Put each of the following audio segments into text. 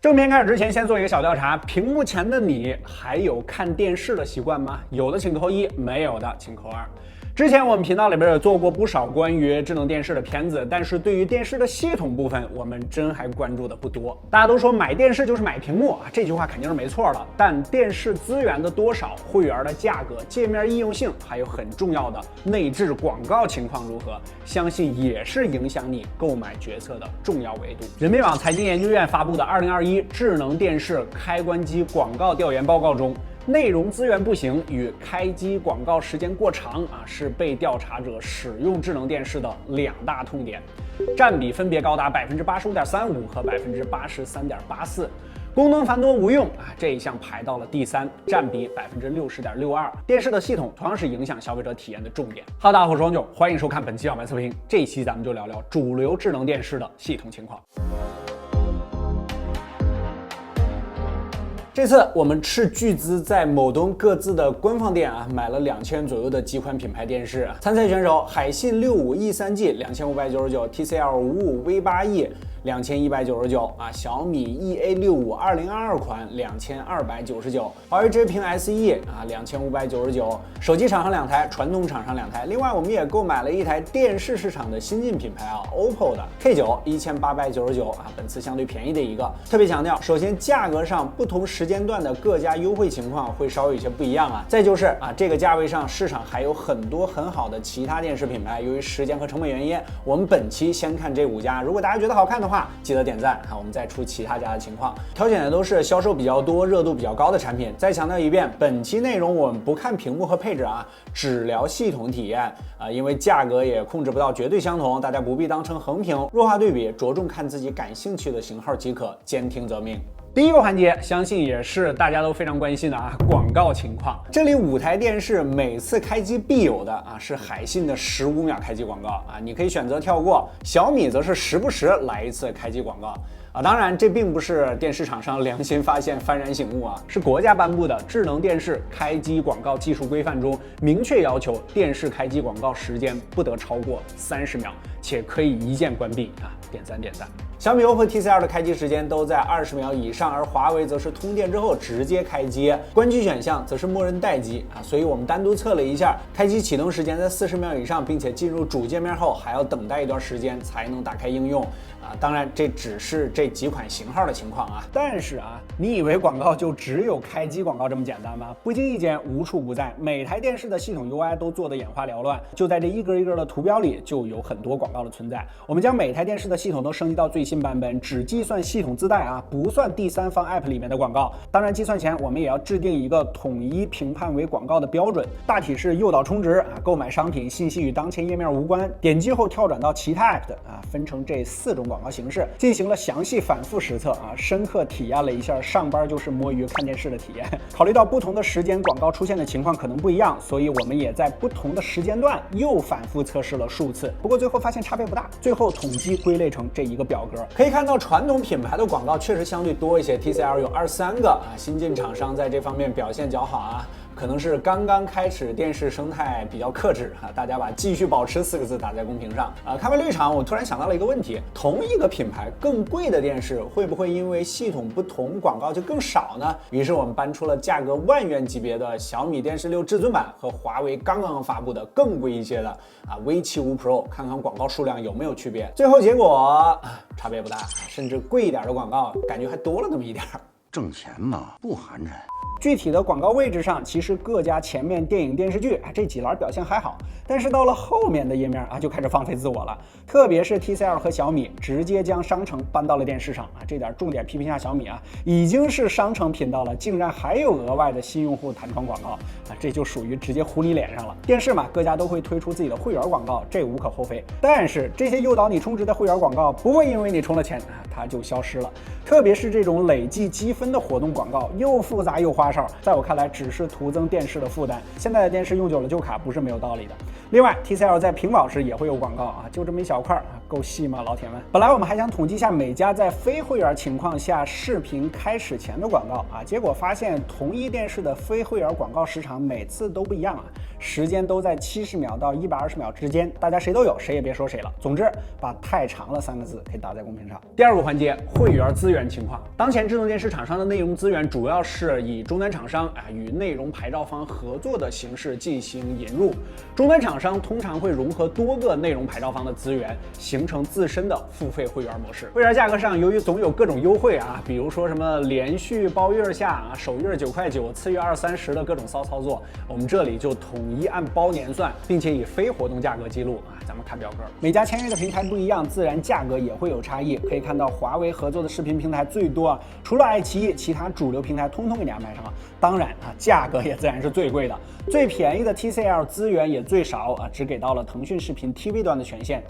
正片开始之前，先做一个小调查：屏幕前的你还有看电视的习惯吗？有的请扣一，没有的请扣2。之前我们频道里边也做过不少关于智能电视的片子，但是对于电视的系统部分，我们真还关注的不多。大家都说买电视就是买屏幕啊，这句话肯定是没错的。但电视资源的多少、会员的价格、界面易用性，还有很重要的内置广告情况如何，相信也是影响你购买决策的重要维度。人民网财经研究院发布的2021智能电视开关机广告调研报告中，内容资源不行与开机广告时间过长是被调查者使用智能电视的2大痛点，占比分别高达85.35%和83.84%。功能繁多无用这一项排到了第3，占比60.62%。电视的系统同样是影响消费者体验的重点。哈喽，大家好，我是王九，欢迎收看本期小白测评。这一期咱们就聊聊主流智能电视的系统情况。这次我们斥巨资在某东各自的官方店买了2000元左右的几款品牌电视。参赛选手：海信65 E3G 2599，TCL55 V8E2199小米 EA65 2022款2299，华为直屏 SE 2599。手机厂商2台，传统厂商2台。另外，我们也购买了一台电视市场的新晋品牌OPPO 的 K9 1899本次相对便宜的一个。特别强调，首先价格上不同时间段的各家优惠情况会稍微有些不一样再就是这个价位上市场还有很多很好的其他电视品牌，由于时间和成本原因，我们本期先看这5家。如果大家觉得好看的话，记得点赞我们再出其他家的情况。挑选的都是销售比较多、热度比较高的产品。再强调一遍，本期内容我们不看屏幕和配置只聊系统体验因为价格也控制不到绝对相同，大家不必当成横屏弱化对比，着重看自己感兴趣的型号即可，兼听则明。第一个环节，相信也是大家都非常关心的广告情况。这里5台电视每次开机必有的是海信的15秒开机广告你可以选择跳过。小米则是时不时来一次开机广告当然这并不是电视厂商良心发现幡然醒悟是国家颁布的智能电视开机广告技术规范中明确要求，电视开机广告时间不得超过30秒，且可以一键关闭点赞。小米、OPPO、TCL 的开机时间都在20秒以上，而华为则是通电之后直接开机，关机选项则是默认待机所以我们单独测了一下，开机启动时间在40秒以上，并且进入主界面后还要等待一段时间才能打开应用当然这只是这几款型号的情况但是你以为广告就只有开机广告这么简单吗？不经意间无处不在，每台电视的系统 UI 都做得眼花缭乱，就在这一格一格的图标里就有很多广告的存在。我们将每台电视的系统都升级到最新版本，只计算系统自带不算第三方 App 里面的广告。当然计算前我们也要制定一个统一评判为广告的标准，大体是诱导充值购买商品信息与当前页面无关，点击后跳转到其他 App 的分成这4种广告形式，进行了详细反复实测深刻体验了一下上班就是摸鱼看电视的体验。考虑到不同的时间广告出现的情况可能不一样，所以我们也在不同的时间段又反复测试了数次，不过最后发现差别不大，最后统计归类成这一个表格。可以看到传统品牌的广告确实相对多一些， TCL 有23个新晋厂商在这方面表现较好可能是刚刚开始电视生态比较克制大家把继续保持4个字打在公屏上看完绿场，我突然想到了一个问题，同一个品牌更贵的电视会不会因为系统不同广告就更少呢？于是我们搬出了价格10000元级别的小米电视6至尊版和华为刚刚发布的更贵一些的V75 Pro， 看看广告数量有没有区别。最后结果差别不大，甚至贵一点的广告感觉还多了那么一点。挣钱嘛，不寒碜。具体的广告位置上，其实各家前面电影电视剧这几栏表现还好，但是到了后面的页面就开始放飞自我了。特别是 TCL 和小米直接将商城搬到了电视上这点重点批评一下小米已经是商城频道了，竟然还有额外的新用户弹窗广告这就属于直接糊你脸上了。电视嘛，各家都会推出自己的会员广告，这无可厚非。但是这些诱导你充值的会员广告不会因为你充了钱它就消失了，特别是这种累计积分的活动广告，又复杂又花哨，在我看来只是徒增电视的负担。现在的电视用久了旧卡不是没有道理的。另外 TCL 在屏保时也会有广告就这么一小块够细吗，老铁们？本来我们还想统计一下每家在非会员情况下视频开始前的广告啊，结果发现同一电视的非会员广告时长每次都不一样啊，时间都在70秒到120秒之间，大家谁都有，谁也别说谁了。总之，把太长了3个字可以打在公屏上。第二个环节，会员资源情况。当前智能电视厂商的内容资源主要是以终端厂商与内容牌照方合作的形式进行引入，终端厂商通常会融合多个内容牌照方的资源，形成自身的付费会员模式。会员价格上，由于总有各种优惠啊，比如说什么连续包月下首月9块9，次月20、30的各种骚操作，我们这里就统一按包年算，并且以非活动价格记录啊。咱们看表格，每家签约的平台不一样，自然价格也会有差异。可以看到，华为合作的视频平台最多啊，除了爱奇艺，其他主流平台通通给你安排上了。当然啊，价格也自然是最贵的。最便宜的 TCL 资源也最少啊，只给到了腾讯视频 TV 端的权限。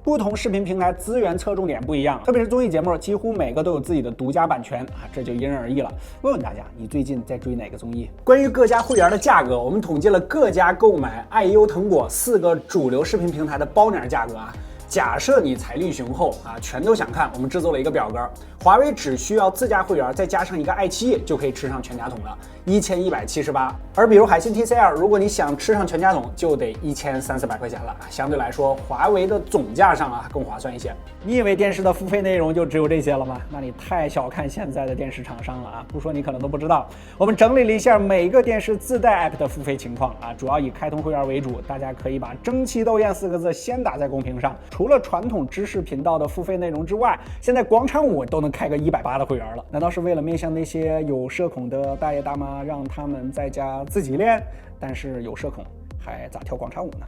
不同视频平台资源侧重点不一样，特别是综艺节目，几乎每个都有自己的独家版权啊，这就因人而异了。问问大家，你最近在追哪个综艺？关于各家会员的价格，我们统计了各家购买爱优、腾果4个主流视频平台的包年价格啊。假设你财力雄厚啊，全都想看，我们制作了一个表格，华为只需要自家会员再加上一个爱奇艺就可以吃上全家桶了，1178。而比如海信 TCL， 如果你想吃上全家桶，就得1300-400块钱了。相对来说，华为的总价上啊更划算一些。你以为电视的付费内容就只有这些了吗？那你太小看现在的电视厂商了啊！不说你可能都不知道。我们整理了一下每个电视自带 app 的付费情况啊，主要以开通会员为主。大家可以把争奇斗艳4个字先打在公屏上。除了传统知识频道的付费内容之外，现在广场舞都能开个180的会员了。难道是为了面向那些有社恐的大爷大妈，让他们在家自己练？但是有社恐还咋跳广场舞呢？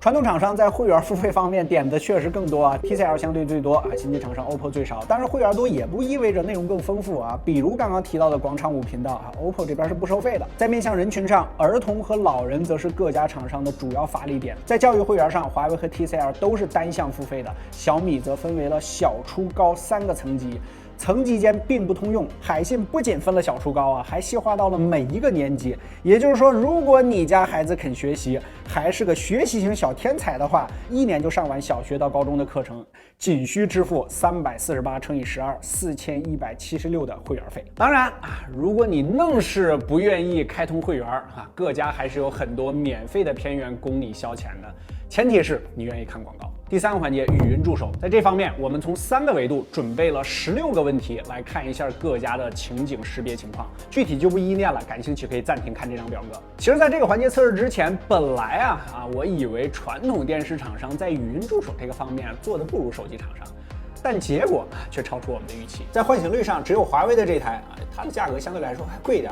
传统厂商在会员付费方面点的确实更多啊 ，TCL 相对最多啊，新机厂商 OPPO 最少。但是会员多也不意味着内容更丰富啊，比如刚刚提到的广场舞频道啊 ，OPPO 这边是不收费的。在面向人群上，儿童和老人则是各家厂商的主要发力点。在教育会员上，华为和 TCL 都是单向付费的，小米则分为了小、初、高3个层级。层级间并不通用，海信不仅分了小初高啊，还细化到了每一个年级。也就是说，如果你家孩子肯学习，还是个学习型小天才的话，1年就上完小学到高中的课程，仅需支付348乘以12，4176的会员费。当然啊，如果你愣是不愿意开通会员啊，各家还是有很多免费的片源供你消遣的，前提是你愿意看广告。第3个环节，语音助手。在这方面，我们从3个维度准备了16个问题来看一下各家的情景识别情况，具体就不一一念了，感兴趣可以暂停看这张表格。其实，在这个环节测试之前，本来我以为传统电视厂商在语音助手这个方面做的不如手机厂商。但结果却超出我们的预期。在唤醒率上，只有华为的这台它的价格相对来说还贵一点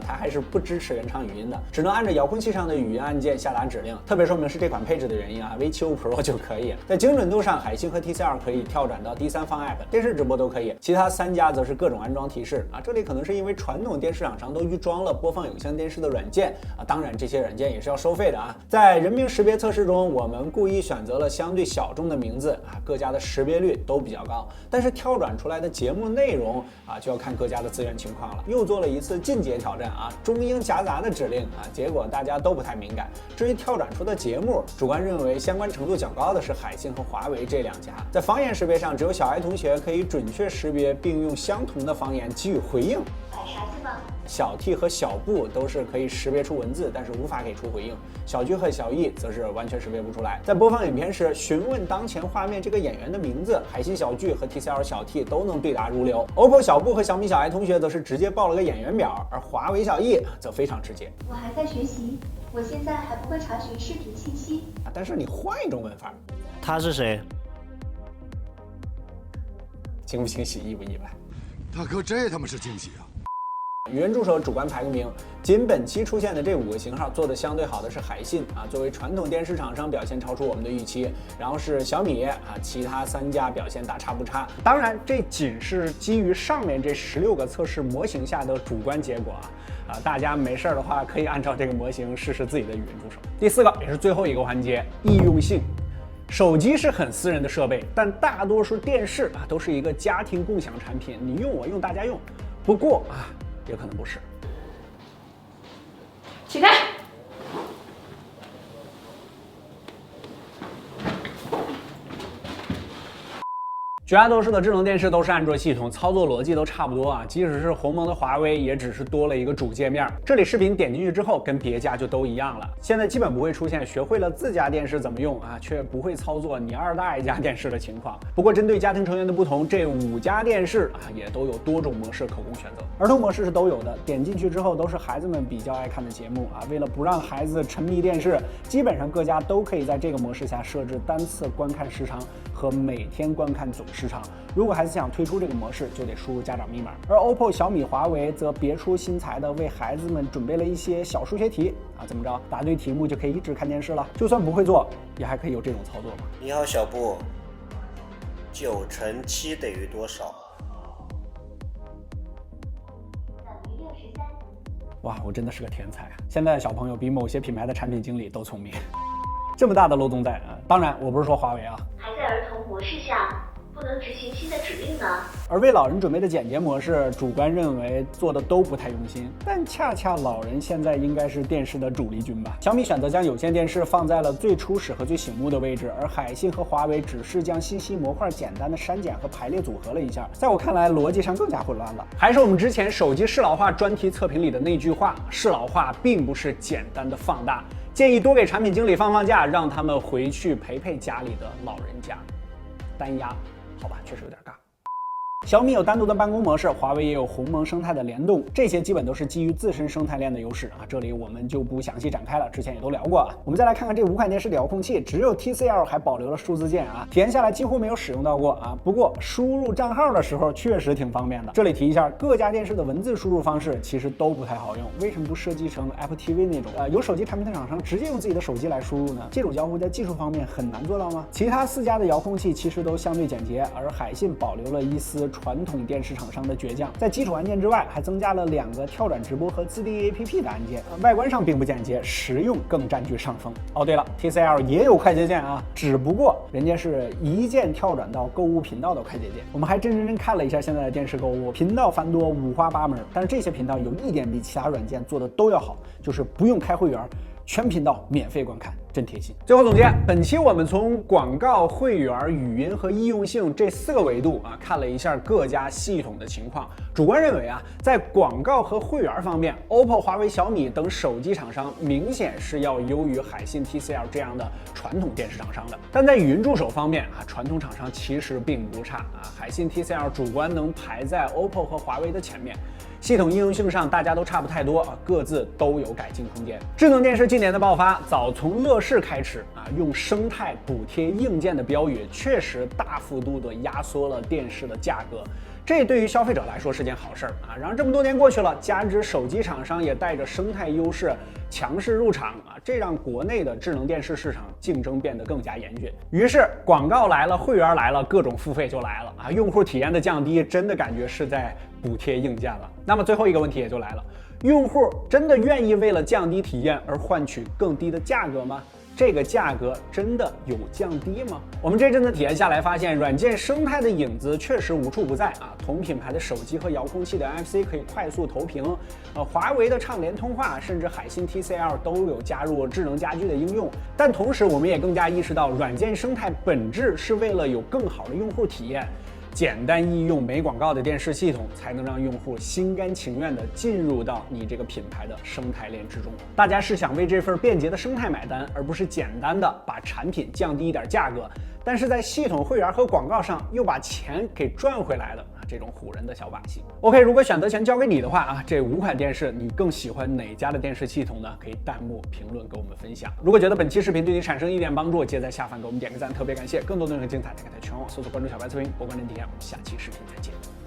它还是不支持原厂语音的，只能按着遥控器上的语音按键下达指令。特别说明是这款配置的原因V75 Pro 就可以。在精准度上，海信和 TCL 可以跳转到第3方 app， 电视直播都可以，其他3家则是各种安装提示这里可能是因为传统电视厂商都预装了播放有线电视的软件当然这些软件也是要收费的在人名识别测试中，我们故意选择了相对小众的名字各家的识别率都比较高，但是跳转出来的节目内容就要看各家的资源情况了。又做了一次进阶挑战中英夹杂的指令结果大家都不太敏感。至于跳转出的节目，主观认为相关程度较高的是海信和华为这2家。在方言识别上，只有小爱同学可以准确识别并用相同的方言给予回应。啥字吗？小 T 和小布都是可以识别出文字，但是无法给出回应。小居和小易则是完全识别不出来。在播放影片时，询问当前画面这个演员的名字，海信小聚和 TCL 小 T 都能对答如流。OPPO 小布和小米小爱同学则是直接报了个演员表，而华为小易则非常直接。我还在学习，我现在还不会查询视频信息。但是你换一种问法，他是谁？惊不惊喜，意不意外？大哥，这他妈是惊喜啊！语音助手主观排个名，仅本期出现的这5个型号做的相对好的是海信作为传统电视厂商表现超出我们的预期，然后是小米其他3家表现大差不差。当然，这仅是基于上面这16个测试模型下的主观结果大家没事的话可以按照这个模型试试自己的语音助手。第4个也是最后一个环节，易用性。手机是很私人的设备，但大多数电视都是一个家庭共享产品，你用我用大家用。不过也可能不是。起开！绝大多数的智能电视都是安卓系统，操作逻辑都差不多啊。即使是鸿蒙的华为，也只是多了一个主界面。这里视频点进去之后，跟别家就都一样了。现在基本不会出现学会了自家电视怎么用啊，却不会操作你二大爷家电视的情况。不过针对家庭成员的不同，这5家电视啊也都有多种模式可供选择。儿童模式是都有的，点进去之后都是孩子们比较爱看的节目啊。为了不让孩子沉迷电视，基本上各家都可以在这个模式下设置单次观看时长和每天观看总时长。如果孩子想退出这个模式，就得输入家长密码。而 OPPO、小米、华为则别出心裁的为孩子们准备了一些小数学题啊，怎么着，答对题目就可以一直看电视了。就算不会做，也还可以有这种操作嘛。你好，小布，9乘7等于多少？等于63。哇，我真的是个天才啊！现在的小朋友比某些品牌的产品经理都聪明。这么大的漏洞在啊！当然，我不是说华为啊，还在儿童模式下，不能执行新的指令呢。而为老人准备的简洁模式，主观认为做的都不太用心，但恰恰老人现在应该是电视的主力军吧。小米选择将有线电视放在了最初始和最醒目的位置，而海信和华为只是将信息模块简单的删减和排列组合了一下，在我看来逻辑上更加混乱了。还是我们之前手机适老化专题测评里的那句话，适老化并不是简单的放大，建议多给产品经理放假，让他们回去陪陪家里的老人家。单压好吧，确实有点尬。小米有单独的办公模式，华为也有鸿蒙生态的联动，这些基本都是基于自身生态链的优势啊，这里我们就不详细展开了，之前也都聊过啊。我们再来看看这5款电视的遥控器，只有 TCL 还保留了数字键啊，体验下来几乎没有使用到过啊。不过输入账号的时候确实挺方便的。这里提一下，各家电视的文字输入方式其实都不太好用，为什么不设计成 Apple TV 那种有手机产品的厂商直接用自己的手机来输入呢？这种交互在技术方面很难做到吗？其他4家的遥控器其实都相对简洁，而海信保留了一丝传统电视厂商的倔强，在基础按键之外，还增加了2个跳转直播和自定义 APP 的按键，外观上并不简洁，实用更占据上风。哦，对了 ，TCL 也有快捷键啊，只不过人家是一键跳转到购物频道的快捷键。我们还真看了一下现在的电视购物，频道繁多，五花八门，但是这些频道有一点比其他软件做的都要好，就是不用开会员，全频道免费观看，真贴心。最后总结，本期我们从广告、会员、语音和易用性这4个维度啊，看了一下各家系统的情况。主观认为啊，在广告和会员方面 ，OPPO、华为、小米等手机厂商明显是要优于海信、TCL 这样的传统电视厂商的。但在语音助手方面啊，传统厂商其实并不差啊，海信、TCL 主观能排在 OPPO 和华为的前面。系统应用性上大家都差不太多啊，各自都有改进空间。智能电视近年的爆发，早从乐视开始啊，用生态补贴硬件的标语，确实大幅度的压缩了电视的价格。这对于消费者来说是件好事儿啊！然而这么多年过去了，加之手机厂商也带着生态优势强势入场啊，这让国内的智能电视市场竞争变得更加严峻。于是广告来了，会员来了，各种付费就来了啊！用户体验的降低，真的感觉是在补贴硬件了。那么最后一个问题也就来了，用户真的愿意为了降低体验而换取更低的价格吗？这个价格真的有降低吗？我们这阵子体验下来发现，软件生态的影子确实无处不在啊。同品牌的手机和遥控器的 NFC 可以快速投屏，华为的畅联通话，甚至海信、TCL 都有加入智能家居的应用。但同时，我们也更加意识到，软件生态本质是为了有更好的用户体验。简单易用、没广告的电视系统，才能让用户心甘情愿地进入到你这个品牌的生态链之中。大家是想为这份便捷的生态买单，而不是简单的把产品降低一点价格，但是在系统、会员和广告上又把钱给赚回来的这种唬人的小把戏。OK， 如果选择权交给你的话啊，这5款电视你更喜欢哪家的电视系统呢？可以弹幕评论给我们分享。如果觉得本期视频对你产生一点帮助，记得在下方给我们点个赞，特别感谢。更多内容精彩，大家在全网搜索关注小白测评，不关键体验。我们下期视频再见。